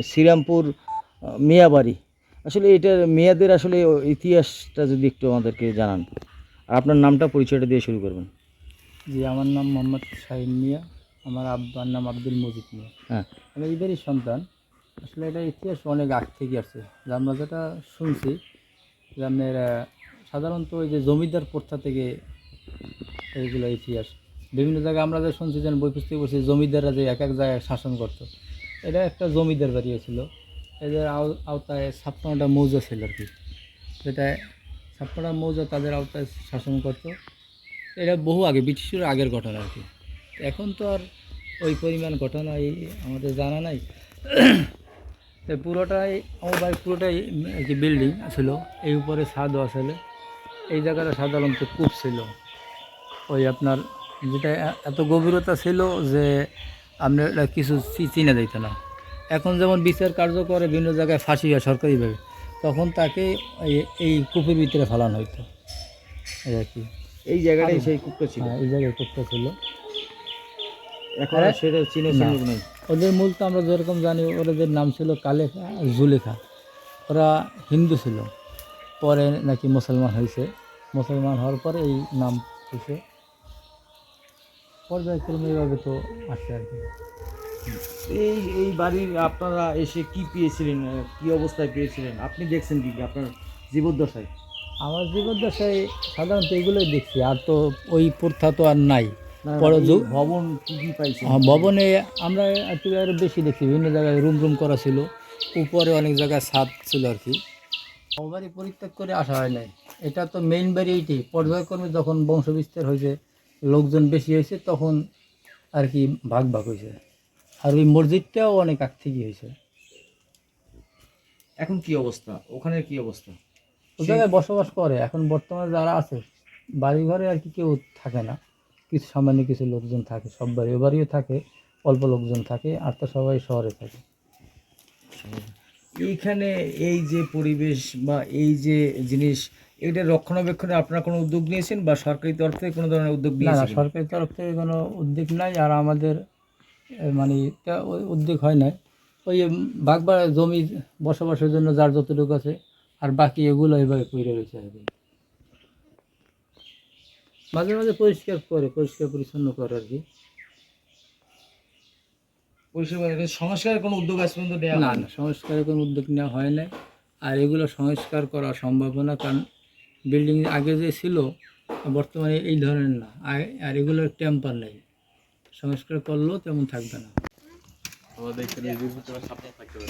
শ্রীরামপুর মিয়াবাড়ি, আসলে এটার মেয়াদের আসলে ইতিহাসটা যদি একটু আমাদেরকে জানান, আর আপনার নামটা পরিচয়টা দিয়ে শুরু করবেন। জি, আমার নাম মোহাম্মদ শাহিন মিয়া। আমার আব্বার নাম আব্দুল মজিদ মিয়া। হ্যাঁ, আমি এদেরই সন্তান। আসলে এটা ইতিহাস অনেক আগ থেকে আছে। যে আমরা যেটা শুনছি যে আপনার সাধারণত ওই যে জমিদার প্রথা থেকে এইগুলো ইতিহাস বিভিন্ন জায়গায় আমরা যে শুনছি যেন বই পুস্তকে বলছি জমিদাররা যে এক এক জায়গায় শাসন করতো। এটা একটা জমিদার বাড়ি ছিল। এদের আওতায় 56টা মৌজা ছিল আর কি, যেটা 56টা মৌজা তাদের আওতায় শাসন করতো। এটা বহু আগে, ব্রিটিশের আগের ঘটনা আর কি। এখন তো আর ওই পরিমাণ ঘটনা আমাদের জানা নাই। তো পুরোটাই আমার বাড়ি পুরোটাই আর কি বিল্ডিং ছিল, এই উপরে ছাদও আসলে। এই জায়গাটা সাধারণত কূপ ছিল, ওই আপনার যেটা এত গভীরতা ছিল যে আপনার এটা কিছু চিনে দিত না। এখন যেমন বিচার কার্য করে বিভিন্ন জায়গায় ফাঁসি হয় সরকারিভাবে, তখন তাকে এই কূপের ভিতরে ফেলানো হইতো এই আর কি। এই জায়গাটাই সেই কূপটা ছিল। হ্যাঁ, এই জায়গায় কূপটা ছিল। এখন আর আর সেটা চিনে না, সুযোগ নেই। ওদের মূল তো আমরা যেরকম জানি ওদের নাম ছিল কালেখা আর জুলেখা। ওরা হিন্দু ছিল, পরে নাকি মুসলমান হয়েছে। মুসলমান হওয়ার পরে এই নাম হয়েছে। পর্যায়ক্রমে এইভাবে তো আসছে আর কি। এই এই বাড়ির আপনারা এসে কি পেয়েছিলেন, কি অবস্থায় পেয়েছিলেন, আপনি দেখছেন কি আপনার জীবদ্দশায়? আমার জীবদ্দশায় সাধারণত এগুলোই দেখছি, আর তো ওই প্রথা তো আর নাই। না, পরে এই ভবন কি কি পাইছেন? ভবনে আমরা একটু আরও বেশি দেখছি, বিভিন্ন জায়গায় রুম রুম করা ছিল, উপরে অনেক জায়গায় ছাদ ছিল আর কি। আমার বাড়ি পরিত্যাগ করে আসা হয় নাই। এটা তো মেইন বাড়ি এইটি। পর্যায়ক্রমে যখন বংশ বিস্তার হয়েছে, লোকজন বেশি হয়েছে, তখন আর কি ভাগ ভাগ হয়েছে। আর ওই মসজিদটাও অনেক আগ থেকেই হয়েছে। এখন কি অবস্থা, ওখানে কি অবস্থা? ওই জায়গায় বসবাস করে এখন বর্তমানে যারা আছে, বাড়ি ঘরে আর কি কেউ থাকে না, কিছু সামান্য কিছু লোকজন থাকে। সব বাড়ি ও বাড়িও থাকে, অল্প লোকজন থাকে, আর তো সবাই শহরে থাকে। এইখানে এই যে পরিবেশ বা এই যে জিনিস, এটা রক্ষণাবেক্ষণে আপনারা কোনো উদ্যোগ নিয়েছেন বা সরকারি তরফ থেকে কোনো ধরনের উদ্যোগ না না, নিয়েছেন? সরকারি তরফ থেকে কোনো উদ্যোগ নাই। আর আমাদের মানে ওই উদ্যোগ হয় না। ওই বাগবা জমি বসবাসের জন্য যার যতটুকু আছে, আর বাকি এগুলো এভাবে পড়ে রয়েছে আর কি। মাঝে মাঝে পরিষ্কার করে, পরিষ্কার পরিচ্ছন্ন করে আর কি। পরিষেবা সংস্কারের কোনো উদ্যোগ আজ পর্যন্ত নেওয়া না হয় না, সংস্কারের কোনো উদ্যোগ নেওয়া হয় নাই। আর এগুলো সংস্কার করা সম্ভব না, কারণ বিল্ডিং আগে যে ছিল বর্তমানে এই ধরনের না। আর এগুলোর টেম্পার নেই, সংস্কার করলেও তেমন থাকবে না। আমাদের এখানে থাকতে পারে।